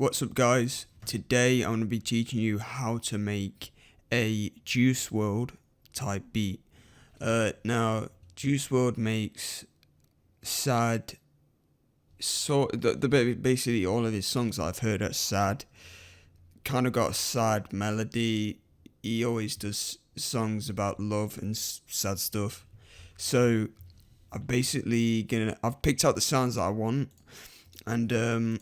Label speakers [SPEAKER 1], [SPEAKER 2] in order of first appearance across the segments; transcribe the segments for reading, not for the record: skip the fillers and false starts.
[SPEAKER 1] What's up guys, today I'm going to be teaching you how to make a Juice Wrld type beat. Now Juice Wrld makes sad, basically all of his songs that I've heard are sad, kind of got a sad melody. He always does songs about love and sad stuff, so I've picked out the sounds that I want, and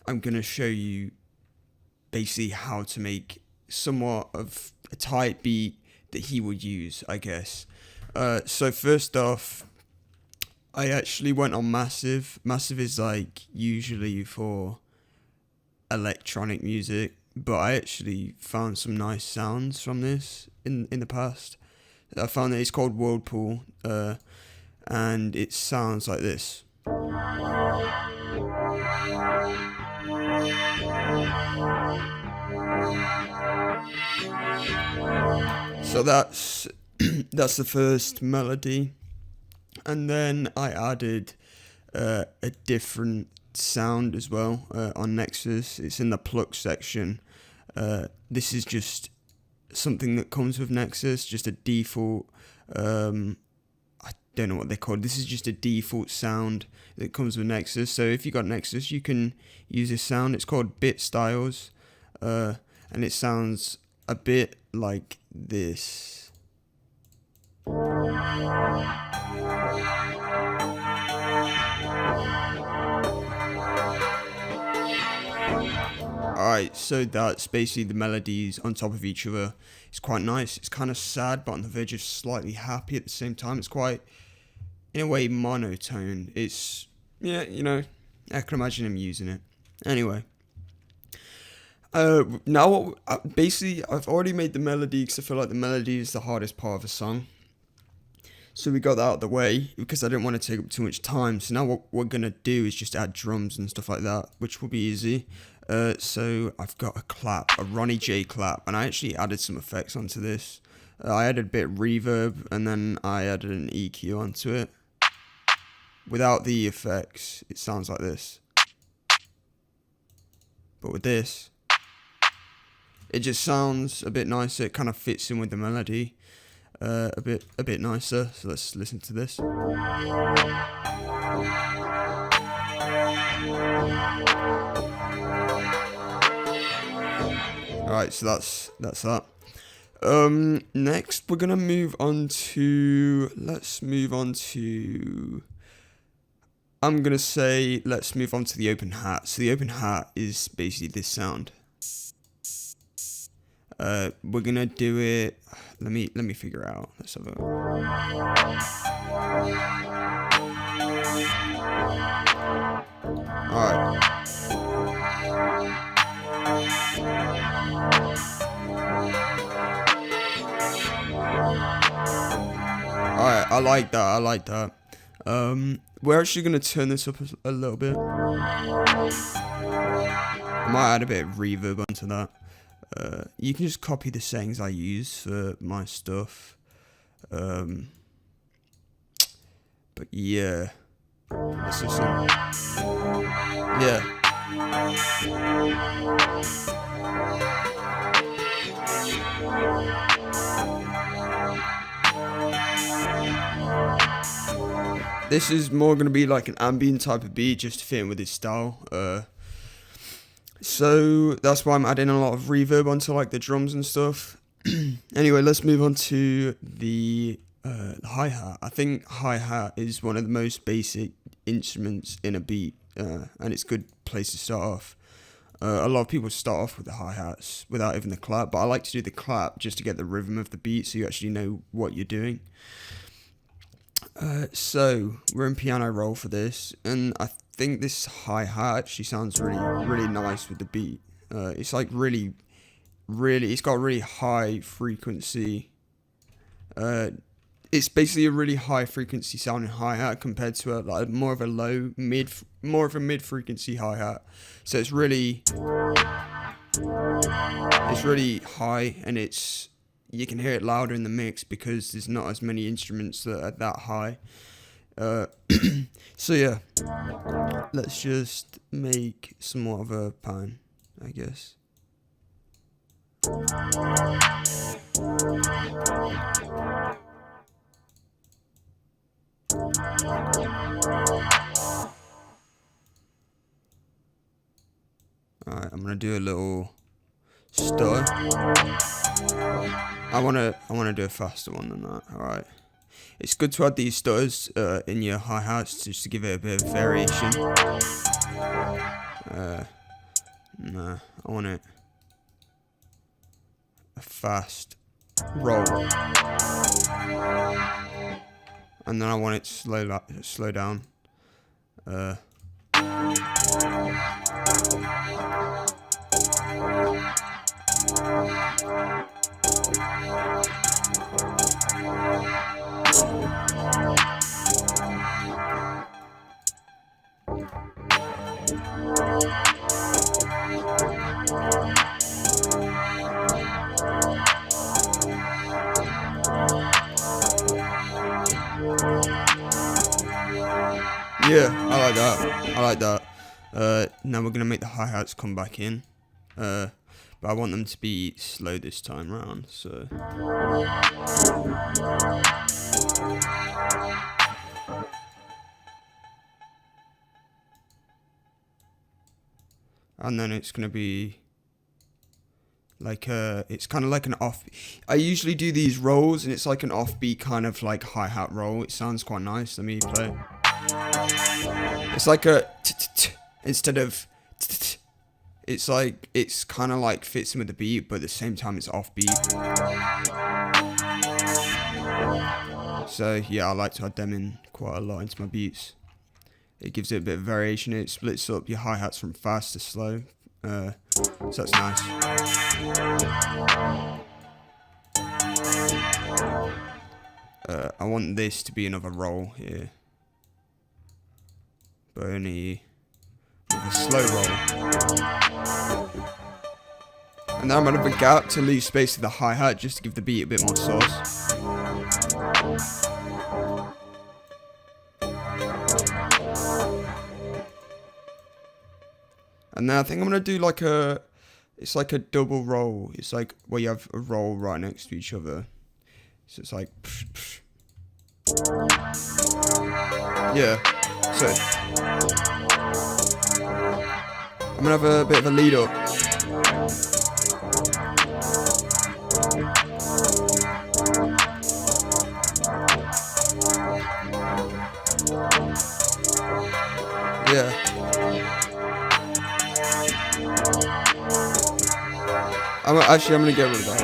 [SPEAKER 1] I'm gonna show you basically how to make somewhat of a type beat that he would use, I guess. So first off, I actually went on Massive. Massive is like usually for electronic music, but I actually found some nice sounds from this in the past. I found that it's called Whirlpool, and it sounds like this. So that's the first melody, and then I added a different sound as well on Nexus. It's in the pluck section. This is just something that comes with Nexus, just a default. I don't know what they're called. This is just a default sound that comes with Nexus. So if you got Nexus, you can use this sound. It's called Bit Styles, and it sounds a bit like this. Alright, so that's basically the melodies on top of each other. It's quite nice. It's kind of sad, but on the verge of slightly happy at the same time. It's quite, in a way, monotone. It's, yeah, you know, I can imagine him using it. Anyway. Now, basically, I've already made the melody because I feel like the melody is the hardest part of a song. So we got that out of the way because I didn't want to take up too much time. So now what we're going to do is just add drums and stuff like that, which will be easy. So I've got a clap, a Ronny J clap, and I actually added some effects onto this. I added a bit of reverb, and then I added an EQ onto it. Without the effects, it sounds like this. But with this, it just sounds a bit nicer. It kind of fits in with the melody a bit nicer. So let's listen to this. Alright, so that's that. Next we're gonna move on to let's move on to the open hat. So the open hat is basically this sound. We're gonna do it. Let me figure out. Let's have a. Alright. Alright, I like that. We're actually gonna turn this up a little bit. I might add a bit of reverb onto that. You can just copy the settings I use for my stuff. But yeah. Let's listen. Yeah. This is more going to be like an ambient type of beat, just to fit in with his style. So that's why I'm adding a lot of reverb onto like the drums and stuff. Anyway, let's move on to the hi-hat. I think hi-hat is one of the most basic instruments in a beat, and it's a good place to start off. A lot of people start off with the hi-hats without even the clap, but I like to do the clap just to get the rhythm of the beat so you actually know what you're doing. So we're in piano roll for this, and I think this hi-hat actually sounds really nice with the beat. It's like really, it's got really high frequency. It's basically a really high frequency sounding hi-hat compared to more of a mid frequency hi-hat. So it's really high, and you can hear it louder in the mix because there's not as many instruments that are that high. So yeah, let's just make somewhat of a pattern, I guess. Alright, I'm gonna do a little stutter. I wanna do a faster one than that. Alright. It's good to add these stutters in your hi-hats just to give it a bit of variation. Nah, I want it a fast roll. And then I want it to slow down. Yeah, I like that. I like that. Now we're gonna make the hi-hats come back in. But I want them to be slow this time round, so. And then it's gonna be like it's kind of like an off. I usually do these rolls, and it's like an offbeat kind of like hi-hat roll. It sounds quite nice. Let me play it. It's like a instead of it's like it's kind of like fits in with the beat, but at the same time it's offbeat. So yeah, I like to add them in quite a lot into my beats. It gives it a bit of variation. It splits up your hi-hats from fast to slow. So that's nice. I want this to be another roll here, but only with a slow roll. And then I'm going to have a gap to leave space to the hi-hat just to give the beat a bit more sauce. And then I think I'm going to do like it's like a double roll. It's like where you have a roll right next to each other. So it's like, psh, psh. Yeah. So I'm going to have a bit of a lead up. Yeah. I'm gonna get rid of that.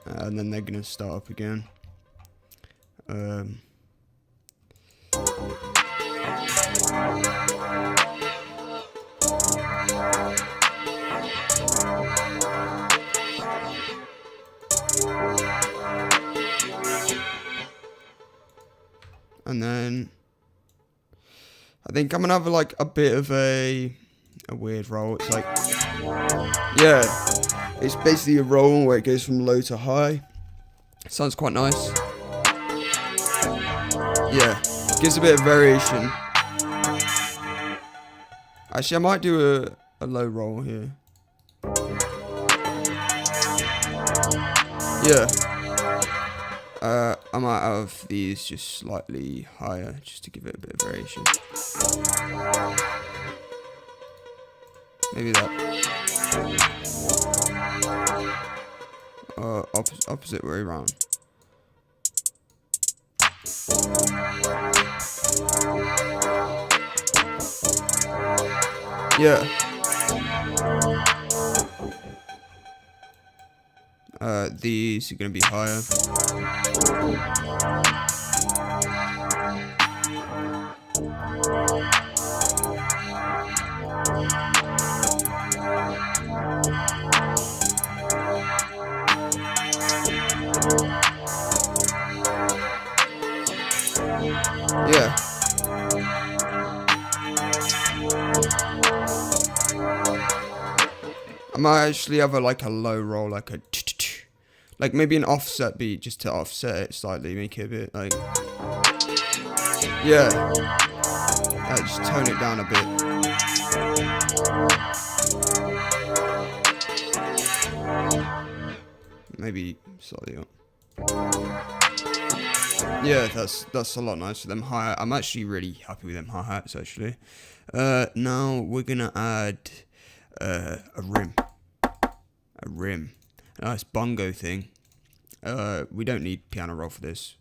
[SPEAKER 1] And then they're gonna start up again. And then I think I'm gonna have like a bit of a weird roll. It's like, yeah, it's basically a roll where it goes from low to high. Sounds quite nice. Yeah, gives a bit of variation. Actually, I might do a low roll here. Yeah. I might have these just slightly higher, just to give it a bit of variation. Maybe that. Opposite way around. Yeah. These are gonna be higher. Yeah. I'm might actually have like a low roll, like a like maybe an offset beat just to offset it slightly, make it a bit like yeah, just tone it down a bit. Maybe slightly up. Yeah, that's a lot nicer. Them hi-hat, I'm actually really happy with them hi-hats actually. Now we're gonna add a rim, a nice bongo thing. We don't need piano roll for this.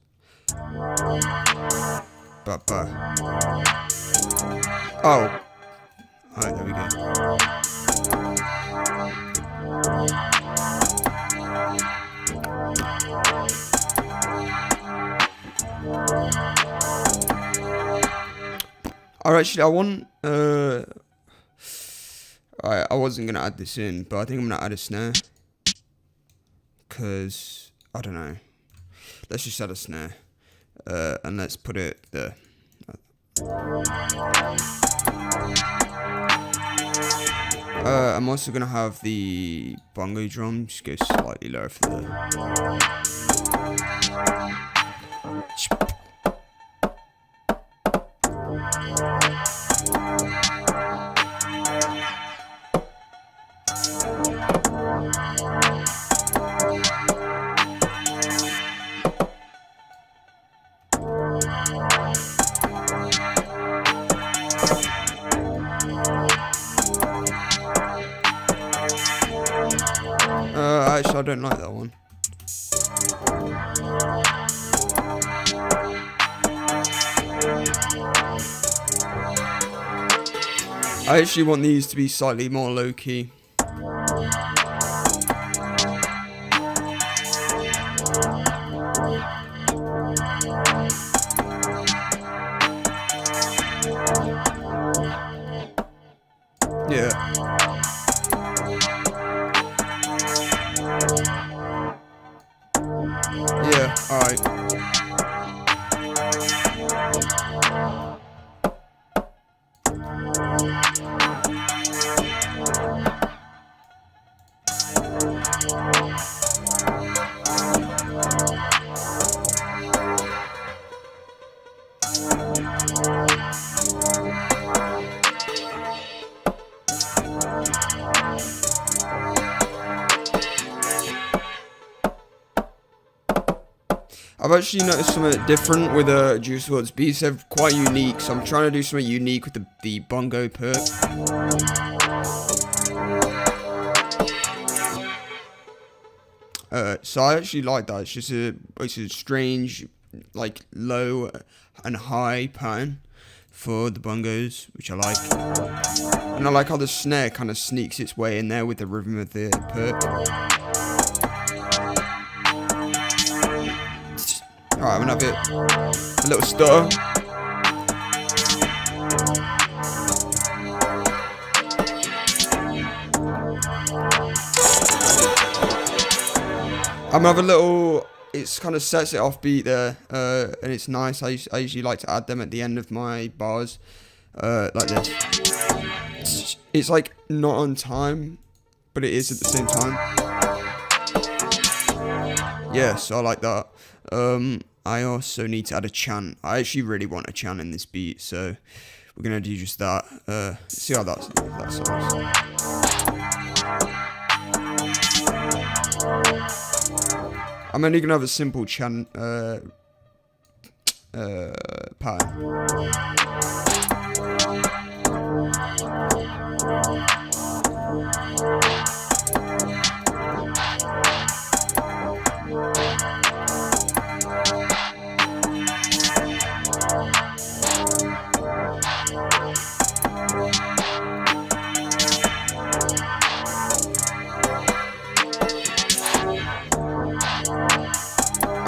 [SPEAKER 1] But oh, alright, there we go. Alright, actually, I wasn't gonna add this in, but I think I'm gonna add a snare. Cause I don't know. Let's just add a snare. And let's put it there. I'm also gonna have the bongo drum just go slightly lower for the. Actually, I don't like that one. I actually want these to be slightly more low-key. Yeah. Yeah, alright. I've actually noticed something different with Juice WRLD's beats. They're quite unique, so I'm trying to do something unique with the bongo perk. So I actually like that. It's just it's a strange, like low and high pattern for the bongos, which I like. And I like how the snare kind of sneaks its way in there with the rhythm of the perk. Alright, I'm gonna have a little stutter. I'm gonna have a little, it's kind of sets it off beat there, and it's nice. I usually like to add them at the end of my bars, like this. It's like not on time, but it is at the same time. Yeah, so I like that. I also need to add a chant. I actually really want a chant in this beat, so we're gonna do just that. Let's see how that sounds. I'm only gonna have a simple chant pattern.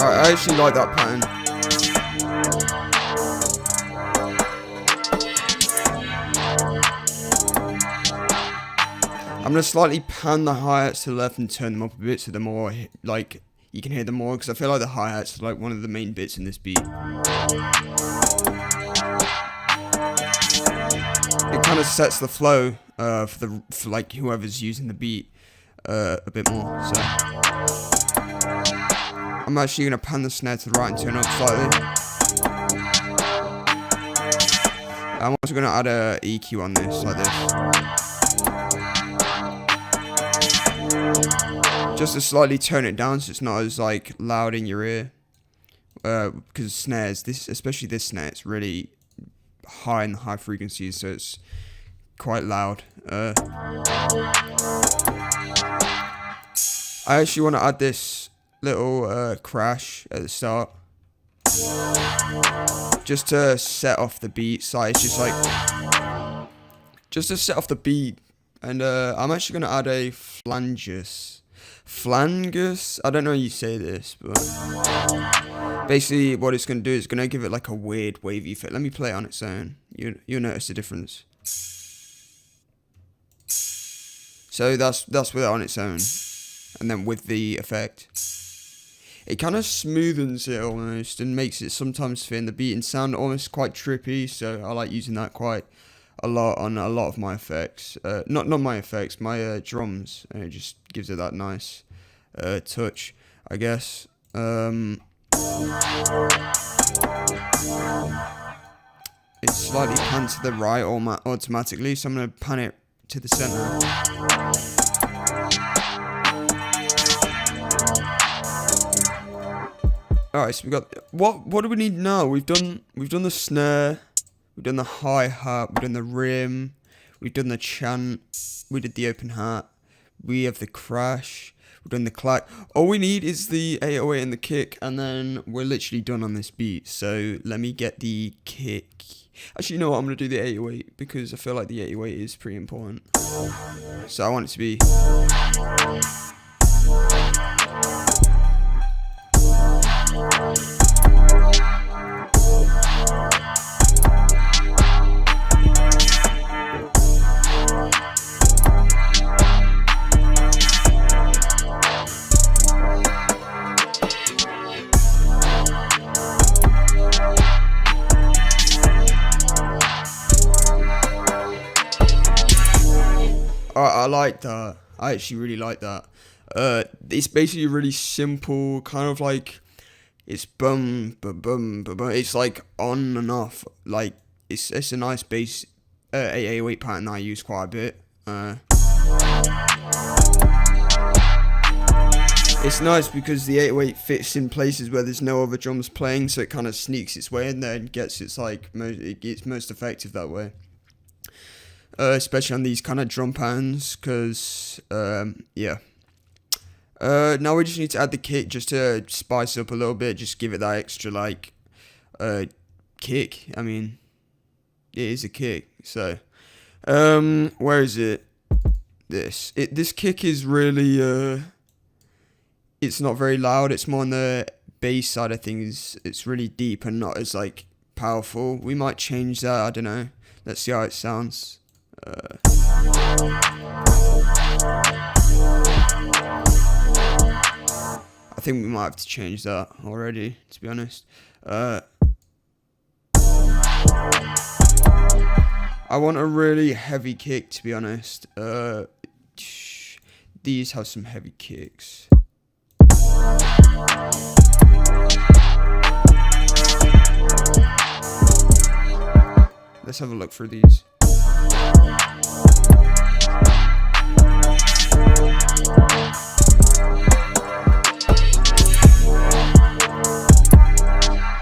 [SPEAKER 1] I actually like that pattern. I'm going to slightly pan the hi-hats to the left and turn them up a bit so they're more, like, you can hear them more, because I feel like the hi-hats are like one of the main bits in this beat. It kind of sets the flow for like whoever's using the beat. a bit more. So I'm actually gonna pan the snare to the right and turn up slightly. I'm also gonna add a EQ on this, like this, just to slightly tone it down so it's not as like loud in your ear. Because snares, especially this snare, it's really high in the high frequencies, so it's quite loud. I actually want to add this little crash at the start, just to set off the beat. So it's just like, just to set off the beat. And I'm actually going to add a flangus. I don't know how you say this, but basically what it's going to do is going to give it like a weird wavy effect. Let me play it on its own. You'll notice the difference. So that's with it on its own. And then with the effect, it kind of smoothens it almost and makes it sometimes fit in the beat and sound almost quite trippy. So I like using that quite a lot on a lot of my effects. Not my effects, my drums. And it just gives it that nice touch, I guess. It's slightly panned to the right automatically, so I'm going to pan it to the center. Alright, so we got what do we need now? We've done the snare, we've done the hi-hat, we've done the rim, we've done the chant, we did the open hat, we have the crash, we've done the clack. All we need is the 808 and the kick, and then we're literally done on this beat. So let me get the kick. Actually, you know what? I'm gonna do the 808 because I feel like the 808 is pretty important. So I want it to be. I like that. I actually really like that. It's basically really simple, kind of like it's bum, bum, bum, bum, bum. It's like on and off. Like it's a nice bass 808 pattern that I use quite a bit. It's nice because the 808 fits in places where there's no other drums playing, so it kind of sneaks its way in there and gets its like it gets most effective that way. Especially on these kind of drum patterns, because yeah. Now we just need to add the kick just to spice up a little bit, just give it that extra like kick. I mean, it is a kick. So where is it? This kick is really it's not very loud. It's more on the bass side of things. It's really deep and not as like powerful. We might change that. I don't know. Let's see how it sounds. I think we might have to change that already, to be honest. I want a really heavy kick, to be honest. These have some heavy kicks. Let's have a look through these.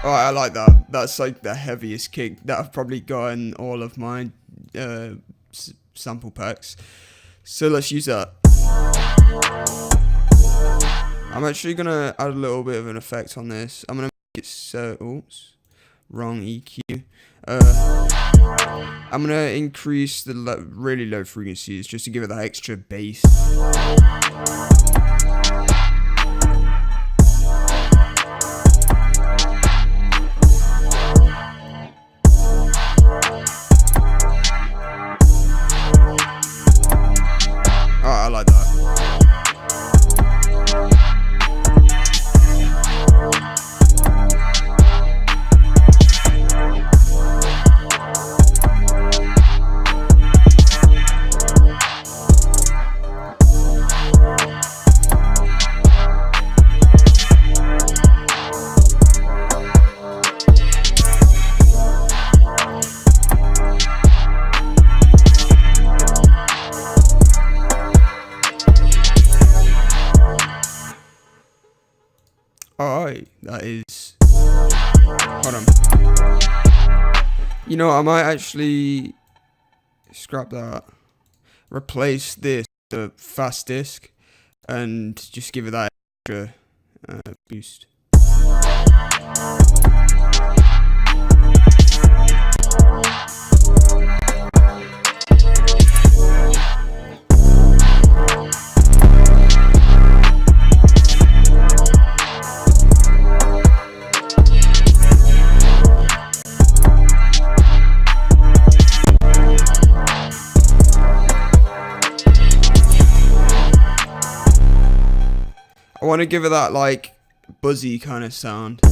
[SPEAKER 1] Alright, I like that. That's like the heaviest kick that I've probably got in all of my sample packs. So let's use that. I'm actually gonna add a little bit of an effect on this. I'm gonna make it so. Oops, wrong EQ. I'm gonna increase the really low frequencies just to give it that extra bass. I like that. Alright, that is... Hold on. You know, I might actually scrap that. Replace this with a fast disc and just give it that extra boost. I want to give it that like buzzy kind of sound. I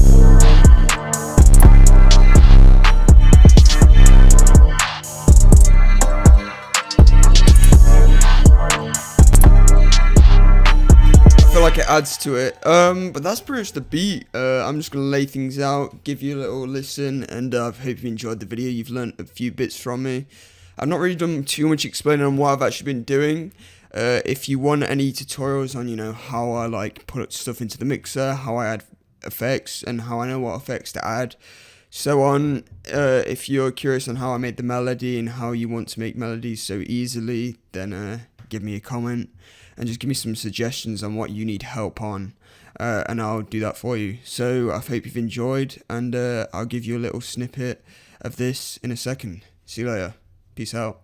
[SPEAKER 1] feel like it adds to it. But that's pretty much the beat. I'm just gonna lay things out, give you a little listen, and I hope you enjoyed the video. You've learned a few bits from me. I've not really done too much explaining on what I've actually been doing. If you want any tutorials on, you know, how I like put stuff into the mixer, how I add effects, and how I know what effects to add, so on. If you're curious on how I made the melody and how you want to make melodies so easily, then give me a comment and just give me some suggestions on what you need help on, and I'll do that for you. So I hope you've enjoyed, and I'll give you a little snippet of this in a second. See you later. Peace out.